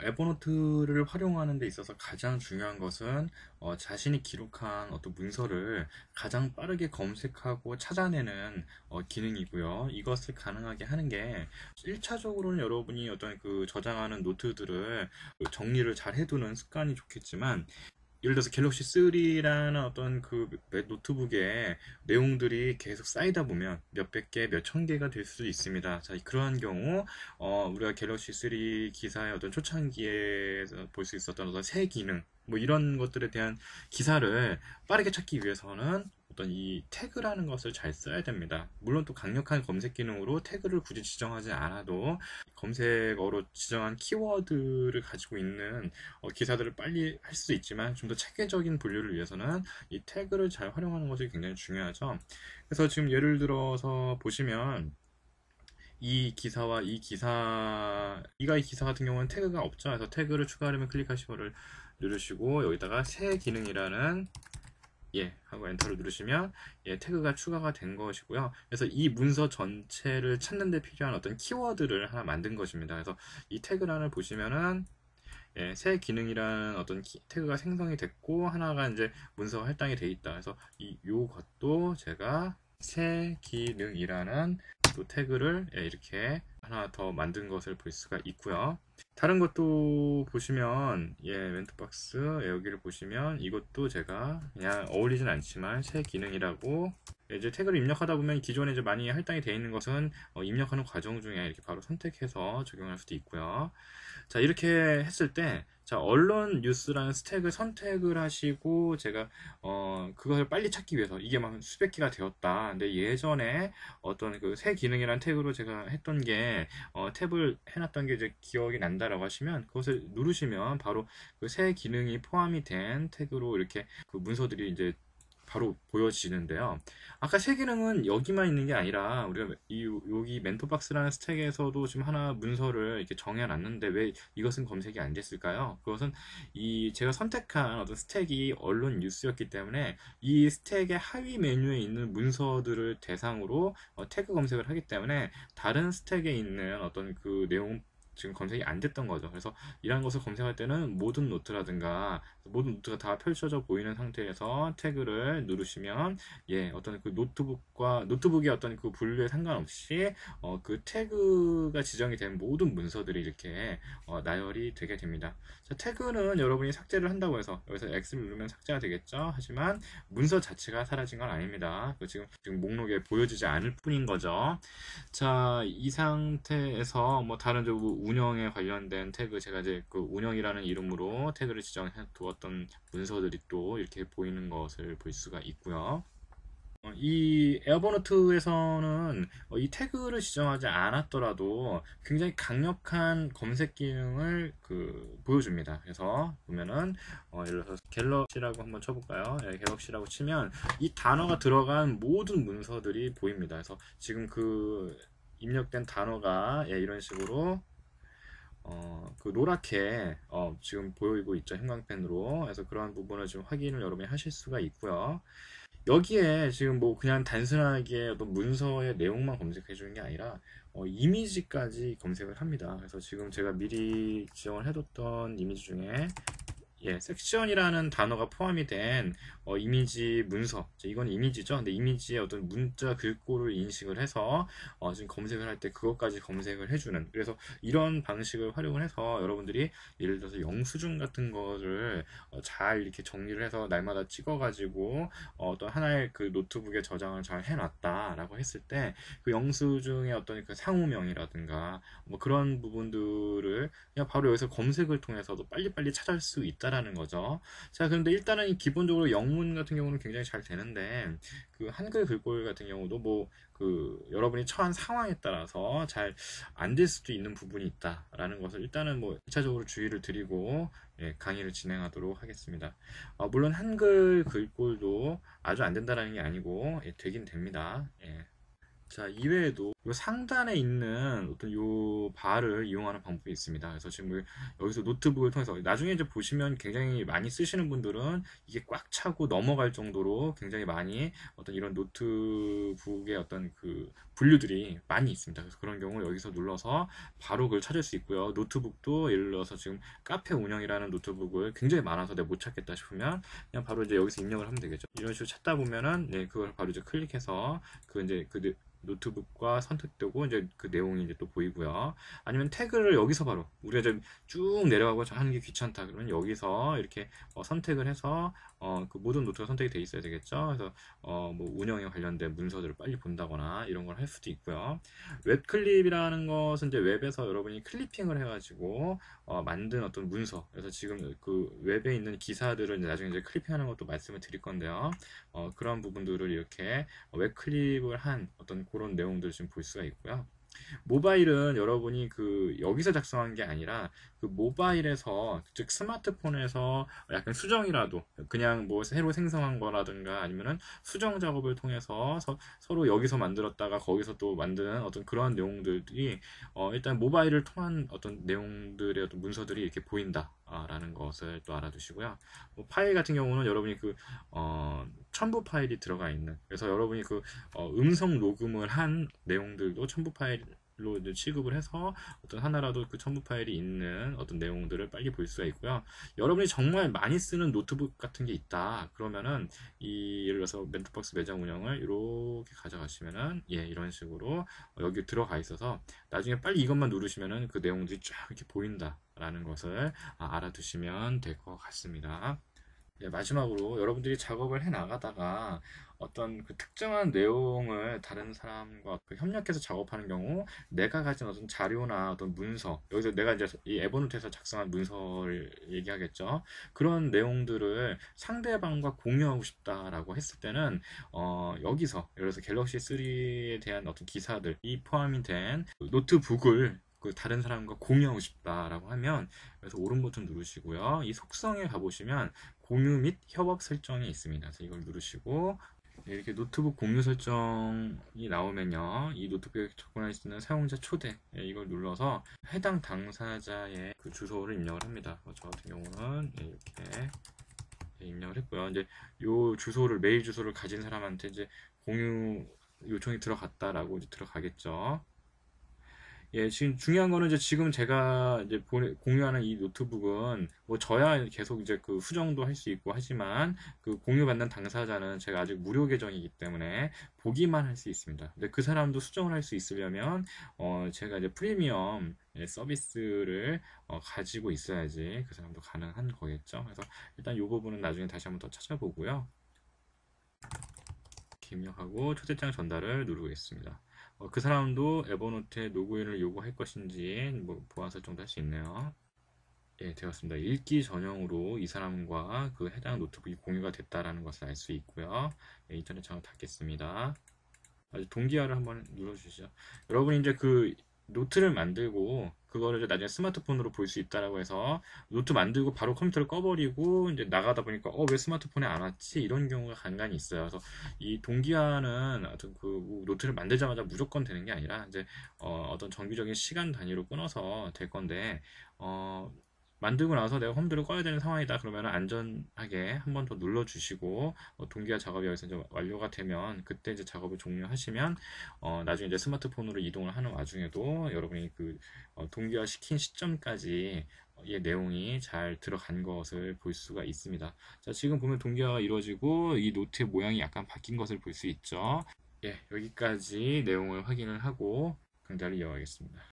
에버노트를 활용하는 데 있어서 가장 중요한 것은 자신이 기록한 어떤 문서를 가장 빠르게 검색하고 찾아내는 기능이고요. 이것을 가능하게 하는 게 1차적으로는 여러분이 어떤 그 저장하는 노트들을 정리를 잘 해두는 습관이 좋겠지만, 예를 들어서 갤럭시 3라는 어떤 그 노트북에 내용들이 계속 쌓이다 보면 몇백 개, 몇천 개가 될 수도 있습니다. 자, 그러한 경우, 우리가 갤럭시 3 기사의 어떤 초창기에서 볼 수 있었던 어떤 새 기능, 뭐 이런 것들에 대한 기사를 빠르게 찾기 위해서는 어떤 이 태그라는 것을 잘 써야 됩니다. 물론 또 강력한 검색 기능으로 태그를 굳이 지정하지 않아도 검색어로 지정한 키워드를 가지고 있는 기사들을 빨리 할 수도 있지만, 좀 더 체계적인 분류를 위해서는 이 태그를 잘 활용하는 것이 굉장히 중요하죠. 그래서 지금 예를 들어서 보시면 이 기사와 이 기사 같은 경우는 태그가 없죠. 그래서 태그를 추가하려면 클릭하시고를 누르시고 여기다가 새 기능이라는 하고 엔터를 누르시면 태그가 추가가 된 것이고요. 그래서 이 문서 전체를 찾는 데 필요한 어떤 키워드를 하나 만든 것입니다. 그래서 이 태그란을 보시면은 새 기능이라는 어떤 태그가 생성이 됐고, 하나가 이제 문서가 할당이 돼 있다. 그래서 요것도 제가 새 기능이라는 또 태그를 이렇게 하나 더 만든 것을 볼 수가 있고요. 다른 것도 보시면 멘트박스 여기를 보시면 이것도 제가 그냥 어울리진 않지만 새 기능이라고 이제 태그를 입력하다 보면 기존에 이제 많이 할당이 되어 있는 것은 입력하는 과정 중에 이렇게 바로 선택해서 적용할 수도 있고요. 자, 이렇게 했을 때, 자, 언론 뉴스라는 스택을 선택을 하시고, 제가, 그걸 빨리 찾기 위해서, 이게 막 수백 개가 되었다. 근데 예전에 어떤 그 새 기능이라는 태그로 제가 했던 게, 탭을 해놨던 게 이제 기억이 난다라고 하시면, 그것을 누르시면 바로 그 새 기능이 포함이 된 태그로 이렇게 그 문서들이 이제 바로 보여지는데요. 아까 새 기능은 여기만 있는 게 아니라 우리가 여기 멘토박스라는 스택에서도 지금 하나 문서를 이렇게 정해놨는데 왜 이것은 검색이 안 됐을까요? 그것은 이 제가 선택한 어떤 스택이 언론 뉴스였기 때문에 이 스택의 하위 메뉴에 있는 문서들을 대상으로 태그 검색을 하기 때문에 다른 스택에 있는 어떤 그 내용 지금 검색이 안 됐던 거죠. 그래서 이런 것을 검색할 때는 모든 노트라든가 모든 노트가 다 펼쳐져 보이는 상태에서 태그를 누르시면 어떤 그 노트북의 어떤 그 분류에 상관없이 그 태그가 지정이 된 모든 문서들이 이렇게 나열이 되게 됩니다. 자, 태그는 여러분이 삭제를 한다고 해서 여기서 X를 누르면 삭제가 되겠죠. 하지만 문서 자체가 사라진 건 아닙니다. 지금 목록에 보여지지 않을 뿐인 거죠. 자, 이 상태에서 뭐 다른 운영에 관련된 태그, 제가 이제 그 운영이라는 이름으로 태그를 지정해 두었던 문서들이 또 이렇게 보이는 것을 볼 수가 있고요. 이 에어버노트에서는 이 태그를 지정하지 않았더라도 굉장히 강력한 검색 기능을 보여줍니다. 그래서 보면은 예를 들어서 갤럭시라고 한번 쳐볼까요? 갤럭시라고 치면 이 단어가 들어간 모든 문서들이 보입니다. 그래서 지금 그 입력된 단어가 이런 식으로 그 노랗게 지금 보이고 있죠, 형광펜으로. 그래서 그러한 부분을 좀 확인을 여러분이 하실 수가 있고요. 여기에 지금 뭐 그냥 단순하게 어떤 문서의 내용만 검색해 주는 게 아니라 이미지까지 검색을 합니다. 그래서 지금 제가 미리 지정을 해뒀던 이미지 중에 섹션이라는 단어가 포함이 된 이미지 문서, 이건 이미지죠. 근데 이미지의 어떤 문자 글꼴을 인식을 해서 지금 검색을 할 때 그것까지 검색을 해주는, 그래서 이런 방식을 활용을 해서 여러분들이 예를 들어서 영수증 같은 거를 잘 이렇게 정리를 해서 날마다 찍어가지고 어떤 하나의 그 노트북에 저장을 잘 해놨다라고 했을 때 그 영수증의 어떤 그 상호명이라든가 뭐 그런 부분들을 그냥 바로 여기서 검색을 통해서도 빨리빨리 찾을 수 있다라는 거죠. 자, 그런데 일단은 기본적으로 영문 같은 경우는 굉장히 잘 되는데 그 한글 글꼴 같은 경우도 뭐 그 여러분이 처한 상황에 따라서 잘 안 될 수도 있는 부분이 있다라는 것을 일단은 뭐 1차적으로 주의를 드리고 강의를 진행하도록 하겠습니다. 물론 한글 글꼴도 아주 안 된다라는 게 아니고 되긴 됩니다. 자, 이외에도 요 상단에 있는 어떤 요 바를 이용하는 방법이 있습니다. 그래서 지금 여기서 노트북을 통해서 나중에 이제 보시면 굉장히 많이 쓰시는 분들은 이게 꽉 차고 넘어갈 정도로 굉장히 많이 어떤 이런 노트북의 어떤 그 분류들이 많이 있습니다. 그래서 그런 경우 여기서 눌러서 바로 그걸 찾을 수 있고요. 노트북도 예를 들어서 지금 카페 운영이라는 노트북을 굉장히 많아서 내가 못 찾겠다 싶으면 그냥 바로 이제 여기서 입력을 하면 되겠죠. 이런 식으로 찾다 보면은 네, 그걸 바로 이제 클릭해서 그 이제 그 노트북과 선택되고 이제 그 내용이 이제 또 보이고요. 아니면 태그를 여기서 바로 우리가 이제 쭉 내려가고 하는 게 귀찮다 그러면 여기서 이렇게 선택을 해서 그 모든 노트가 선택이 돼 있어야 되겠죠. 그래서 뭐 운영에 관련된 문서들을 빨리 본다거나 이런 걸 할 수도 있고요. 웹 클립이라는 것은 이제 웹에서 여러분이 클리핑을 해가지고 만든 어떤 문서. 그래서 지금 그 웹에 있는 기사들을 나중에 이제 클리핑하는 것도 말씀을 드릴 건데요. 그런 부분들을 이렇게 웹 클립을 한 어떤 그런 내용들을 지금 볼 수가 있고요. 모바일은 여러분이 그 여기서 작성한 게 아니라 그 모바일에서 즉 스마트폰에서 약간 수정이라도 그냥 뭐 새로 생성한 거라든가 아니면은 수정 작업을 통해서 서로 여기서 만들었다가 거기서 또 만드는 어떤 그러한 내용들이 일단 모바일을 통한 어떤 내용들의 어떤 문서들이 이렇게 보인다라는 것을 또 알아두시고요. 뭐 파일 같은 경우는 여러분이 그 첨부 파일이 들어가 있는 그래서 여러분이 그 음성 녹음을 한 내용들도 첨부 파일로 이제 취급을 해서 어떤 하나라도 그 첨부 파일이 있는 어떤 내용들을 빨리 볼 수가 있고요. 여러분이 정말 많이 쓰는 노트북 같은 게 있다. 그러면은 이 예를 들어서 멘토박스 매장 운영을 이렇게 가져가시면은 예 이런 식으로 여기 들어가 있어서 나중에 빨리 이것만 누르시면은 그 내용들이 쫙 이렇게 보인다라는 것을 알아두시면 될 것 같습니다. 네, 마지막으로 여러분들이 작업을 해 나가다가 어떤 그 특정한 내용을 다른 사람과 그 협력해서 작업하는 경우 내가 가진 어떤 자료나 어떤 문서 여기서 내가 이제 이 에버노트에서 작성한 문서를 얘기하겠죠. 그런 내용들을 상대방과 공유하고 싶다라고 했을 때는 여기서 예를 들어서 갤럭시 3에 대한 어떤 기사들이 포함이 된 노트북을 그 다른 사람과 공유하고 싶다라고 하면 그래서 오른 버튼 누르시고요. 이 속성에 가보시면 공유 및 협업 설정이 있습니다. 그래서 이걸 누르시고 네, 이렇게 노트북 공유 설정이 나오면요. 이 노트북에 접근할 수 있는 사용자 초대 이걸 눌러서 해당 당사자의 그 주소를 입력을 합니다. 저 같은 경우는 이렇게 입력을 했고요. 이제 요 주소를 메일 주소를 가진 사람한테 이제 공유 요청이 들어갔다라고 이제 들어가겠죠. 예, 지금 중요한 거는 이제 지금 제가 이제 공유하는 이 노트북은 뭐 저야 계속 이제 그 수정도 할 수 있고 하지만 그 공유받는 당사자는 제가 아직 무료 계정이기 때문에 보기만 할 수 있습니다. 근데 그 사람도 수정을 할 수 있으려면 제가 이제 프리미엄 서비스를 가지고 있어야지 그 사람도 가능한 거겠죠. 그래서 일단 이 부분은 나중에 다시 한번 더 찾아보고요. 입력하고 초대장 전달을 누르겠습니다. 그 사람도 에버노트에 로그인을 요구할 것인지 뭐 보안 설정도 할 수 있네요. 예, 되었습니다. 읽기 전용으로 이 사람과 그 해당 노트북이 공유가 됐다라는 것을 알 수 있고요. 예, 인터넷 창을 닫겠습니다. 동기화를 한번 눌러주시죠. 여러분이 이제 그 노트를 만들고 그거를 이제 나중에 스마트폰으로 볼 수 있다라고 해서 노트 만들고 바로 컴퓨터를 꺼버리고 이제 나가다 보니까 왜 스마트폰에 안 왔지? 이런 경우가 간간히 있어요. 그래서 이 동기화는 어떤 그 노트를 만들자마자 무조건 되는 게 아니라 이제 어떤 정기적인 시간 단위로 끊어서 될 건데 만들고 나서 내가 컴퓨터를 꺼야 되는 상황이다 그러면 안전하게 한 번 더 눌러주시고 동기화 작업이 여기서 이제 완료가 되면 그때 이제 작업을 종료하시면 나중에 이제 스마트폰으로 이동을 하는 와중에도 여러분이 그 동기화 시킨 시점까지 의 내용이 잘 들어간 것을 볼 수가 있습니다. 자, 지금 보면 동기화가 이루어지고 이 노트의 모양이 약간 바뀐 것을 볼 수 있죠. 예, 여기까지 내용을 확인을 하고 강좌를 이어가겠습니다.